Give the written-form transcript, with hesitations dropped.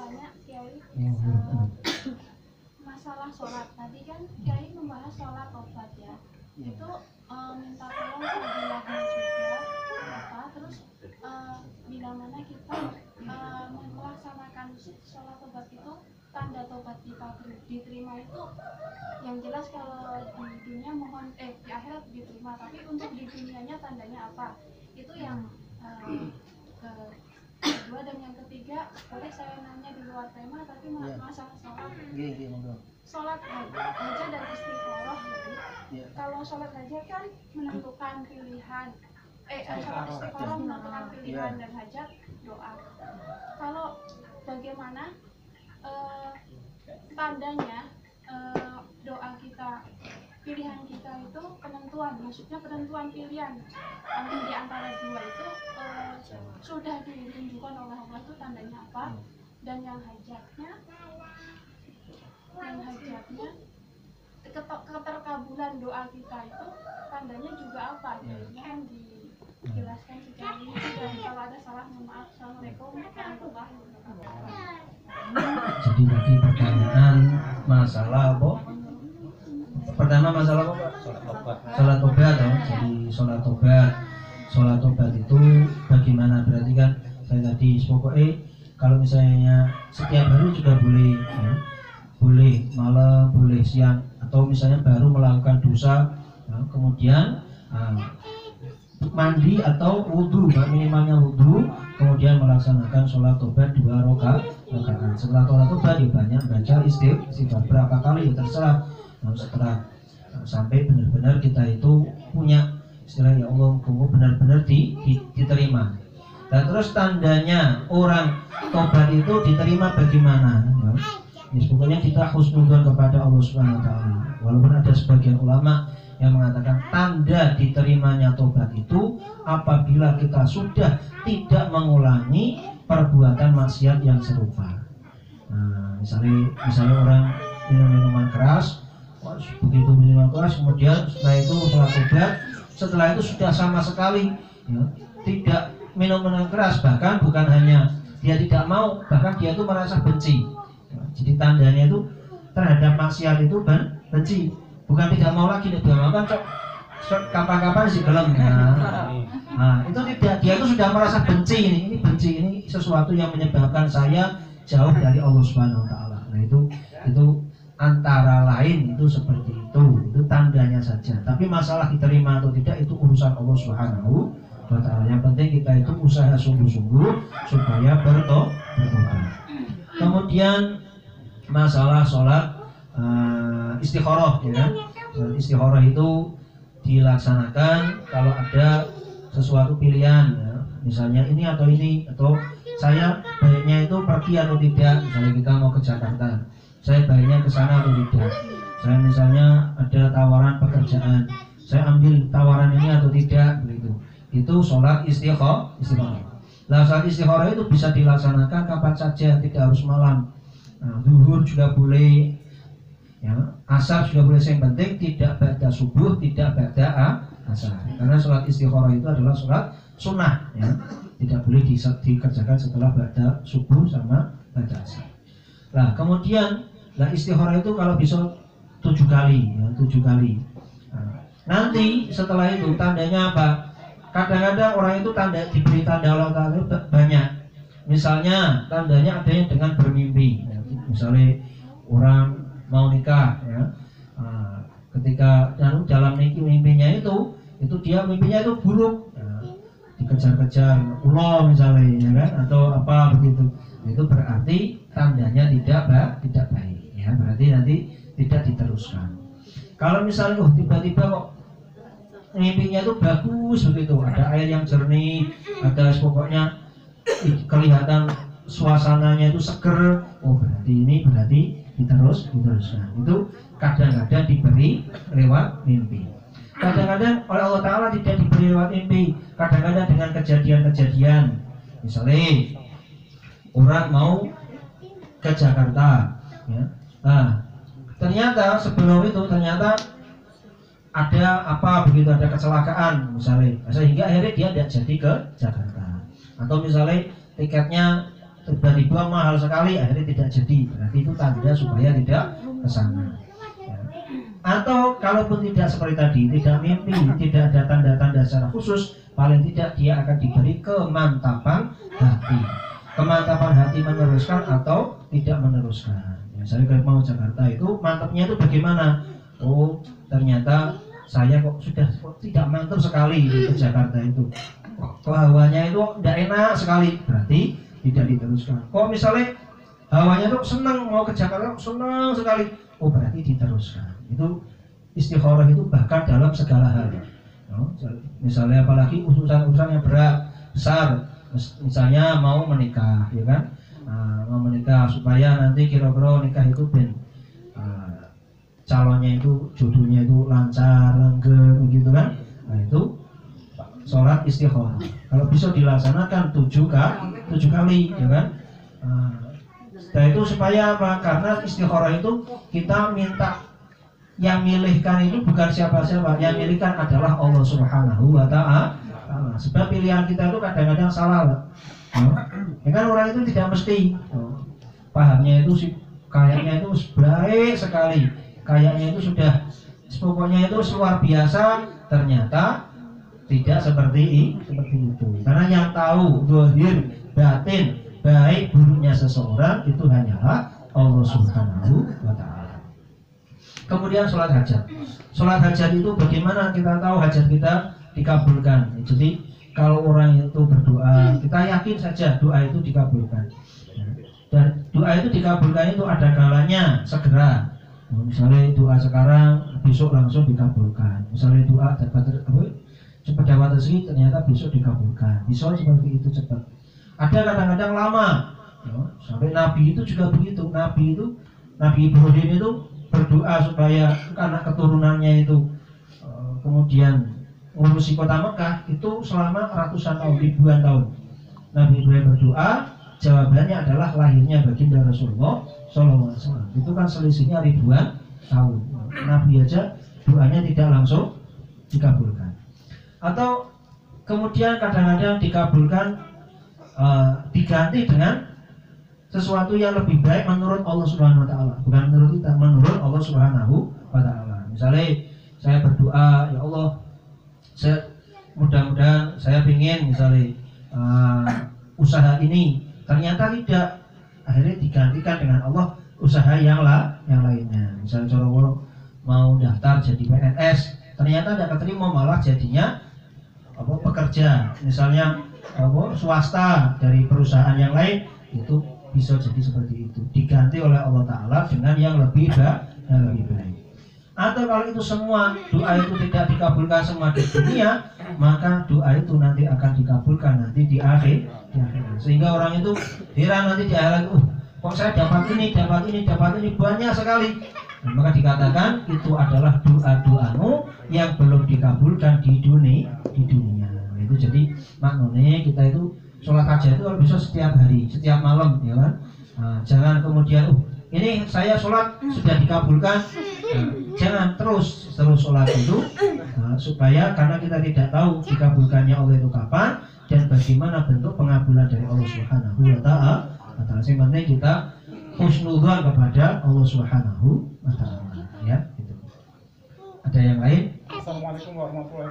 tanya Kiai masalah sholat. Tadi kan Kiai membahas sholat obat ya. Itu minta tolong fadilahnya juga apa, terus bila mana kita melaksanakan sholat obat itu, tanda tobat kita diterima itu yang jelas kalau di dunia mohon di akhirat diterima, tapi untuk di dunianya tandanya apa, itu yang kedua. Dan yang ketiga, boleh saya nanya di luar tema tapi masalah sholat. Sholat hajat dan istikharah gitu. Kalau sholat hajat kan menentukan pilihan, sholat istikharah menentukan pilihan, dan hajat doa. Kalau bagaimana tandanya doa kita, pilihan kita itu penentuan, maksudnya penentuan pilihan di antara dua itu sudah ditunjukkan oleh Allah, itu tandanya apa? Dan yang hajatnya keterkabulan doa kita itu tandanya juga apa? Mohon dijelaskan secara rinci, dan kalau ada salah mohon maaf. Assalamualaikum warahmatullahi wabarakatuh. Jadi tadi pertanyaan masalah apa? Pertama masalah apa, Pak? Sholat tobat. Jadi sholat tobat itu bagaimana? Berarti kan saya tadi pokoknya kalau misalnya setiap hari juga boleh ya, boleh malam, boleh siang, atau misalnya baru melakukan dosa ya, kemudian mandi atau wudhu, minimalnya wudhu, kemudian melaksanakan sholat tobat 2 rakaat. Setelah sholat tobat dia banyak baca istighfar berapa kali ya terserah. Setelah sampai benar-benar kita itu punya istilah ya Allah, kamu benar-benar diterima. Dan terus tandanya orang tobat itu diterima bagaimana? Ya, pokoknya kita husnudzon kepada Allah Subhanahu wa taala. Walaupun ada sebagian ulama yang mengatakan tanda diterimanya tobat itu apabila kita sudah tidak mengulangi perbuatan maksiat yang serupa. Nah, misalnya orang minum minuman keras, begitu minuman keras, kemudian setelah itu sholat tobat, setelah itu sudah sama sekali ya, tidak minum minuman keras, bahkan bukan hanya dia tidak mau, bahkan dia itu merasa benci. Jadi tandanya itu terhadap maksiat itu benci, bukan tidak mau lagi, tidak mau kan kapan-kapan sih gelem. Nah, itu tidak, dia itu sudah merasa benci, ini benci, ini sesuatu yang menyebabkan saya jauh dari Allah Subhanahu wa taala. Nah, itu antara lain itu seperti itu tandanya saja. Tapi masalah diterima atau tidak itu urusan Allah Subhanahu wa taala. Yang penting kita itu usaha sungguh-sungguh supaya bertobat. Kemudian masalah sholat istikharah ya kan? Istikharah itu dilaksanakan kalau ada sesuatu pilihan ya. Misalnya ini atau ini, atau saya baiknya itu pergi atau tidak. Misalnya kita mau ke Jakarta, saya baiknya ke sana atau tidak. Saya misalnya ada tawaran pekerjaan, saya ambil tawaran ini atau tidak, begitu. Itu sholat istikharah. Nah, sholat istikharah itu bisa dilaksanakan kapan saja, tidak harus malam. Nah, zuhur juga boleh, ya, asar juga boleh. Yang penting tidak ba'da subuh, tidak ba'da asar. Karena sholat istikharah itu adalah sholat sunnah, ya, tidak boleh dikerjakan setelah ba'da subuh sama ba'da asar. Nah, kemudian istikharah itu kalau bisa 7 kali, ya, 7 kali. Nah, nanti setelah itu tandanya apa? Kadang-kadang orang itu diberi tanda Allah Ta'ala banyak. Misalnya tandanya ada yang dengan bermimpi, ya. Misalnya orang mau nikah, ya. Ketika dalam mimpinya itu dia mimpinya itu buruk, ya. Dikejar-kejar ular misalnya, ya kan? Atau apa begitu. Itu berarti tandanya tidak baik, ya. Berarti nanti tidak diteruskan. Kalau misalnya tiba-tiba kok mimpinya itu bagus begitu, ada air yang jernih, ada pokoknya kelihatan suasananya itu seger, berarti diteruskan. Itu kadang-kadang diberi lewat mimpi. Kadang-kadang oleh Allah Ta'ala tidak diberi lewat mimpi. Kadang-kadang dengan kejadian-kejadian. Misalnya orang mau ke Jakarta, ya. Nah, ternyata sebelum itu ada apa begitu, ada kecelakaan misalnya, sehingga akhirnya dia tidak jadi ke Jakarta. Atau misalnya tiketnya tiba-tiba mahal sekali akhirnya tidak jadi, berarti itu tanda supaya tidak ke sana. Ya. Atau kalaupun tidak seperti tadi, tidak mimpi, tidak ada tanda-tanda secara khusus, paling tidak dia akan diberi kemantapan hati. Kemantapan hati meneruskan atau tidak meneruskan. Misalnya kalau mau Jakarta itu mantapnya itu bagaimana? Oh ternyata saya kok sudah tidak mantap sekali di Jakarta itu. Kok hawanya itu tidak enak sekali, berarti tidak diteruskan. Kok misalnya hawanya itu senang mau ke Jakarta, senang sekali, oh berarti diteruskan. Itu istikharah itu bahkan dalam segala hal. Misalnya apalagi urusan-urusan yang berat, besar, misalnya mau menikah, ya kan? Mau menikah supaya nanti kira-kira nikah itu calonnya itu jodohnya itu lancar, langgeng, begitu kan? Nah itu sholat istikharah. Kalau bisa dilaksanakan 7 kali, ya kan? Setelah itu supaya apa? Karena istikharah itu kita minta, yang milihkan itu bukan siapa-siapa, yang milihkan adalah Allah Subhanahu wa Ta'ala. Sebab pilihan kita itu kadang-kadang salah. Ya kan orang itu tidak mesti pahamnya itu kayaknya itu baik sekali, kayaknya itu sudah pokoknya itu luar biasa, ternyata tidak seperti itu. Karena yang tahu zahir batin baik buruknya seseorang itu hanyalah Allah Subhanahu wa Ta'ala. Kemudian sholat hajat. Sholat hajat itu bagaimana kita tahu hajat kita dikabulkan? Jadi kalau orang itu berdoa, kita yakin saja doa itu dikabulkan. Dan doa itu dikabulkan itu ada kalanya segera. Misalnya doa sekarang, besok langsung dikabulkan. Misalnya doa cepat dapat rezeki, ternyata besok dikabulkan. Bisa seperti itu cepat. Ada kadang-kadang lama. Sampai Nabi itu juga begitu. Nabi Ibrahim itu berdoa supaya anak keturunannya itu kemudian ngurusi kota Mekah itu selama ratusan tahun, ribuan tahun. Nabi Ibrahim berdoa, jawabannya adalah lahirnya baginda Rasulullah SAW. Itu kan selisihnya ribuan tahun. Nabi aja doanya tidak langsung dikabulkan. Atau kemudian kadang-kadang dikabulkan diganti dengan sesuatu yang lebih baik menurut Allah Subhanahu wa Ta'ala, bukan menurut kita, menurut Allah Subhanahu wa Ta'ala. Misalnya saya berdoa, ya Allah, mudah-mudahan saya ingin misalnya usaha ini, ternyata tidak, akhirnya digantikan dengan Allah usaha yang lainnya. Misalnya orang mau daftar jadi PNS, ternyata tidak keterima, malah jadinya pekerja, misalnya swasta dari perusahaan yang lain, itu bisa jadi seperti itu, diganti oleh Allah Ta'ala dengan yang lebih baik. Atau kalau itu semua doa itu tidak dikabulkan semua di dunia, maka doa itu nanti akan dikabulkan nanti di akhir. Sehingga orang itu heran nanti di akhirat, kok saya dapat ini banyak sekali. Nah, maka dikatakan itu adalah doa-doamu yang belum dikabulkan di dunia. Nah, itu jadi maknanya kita itu sholat hajat itu kalau bisa setiap hari, setiap malam, ya kan? Jangan kemudian ini saya sholat sudah dikabulkan, jangan terus sholat itu, supaya karena kita tidak tahu dikabulkannya Allah itu kapan dan bagaimana bentuk pengabulan dari Allah Subhanahu wa Ta'ala. Yang penting kita husnudzon kepada Allah Subhanahu wa Ta'ala, ya. Gitu. Ada yang lain? Assalamualaikum warahmatullahi wabarakatuh.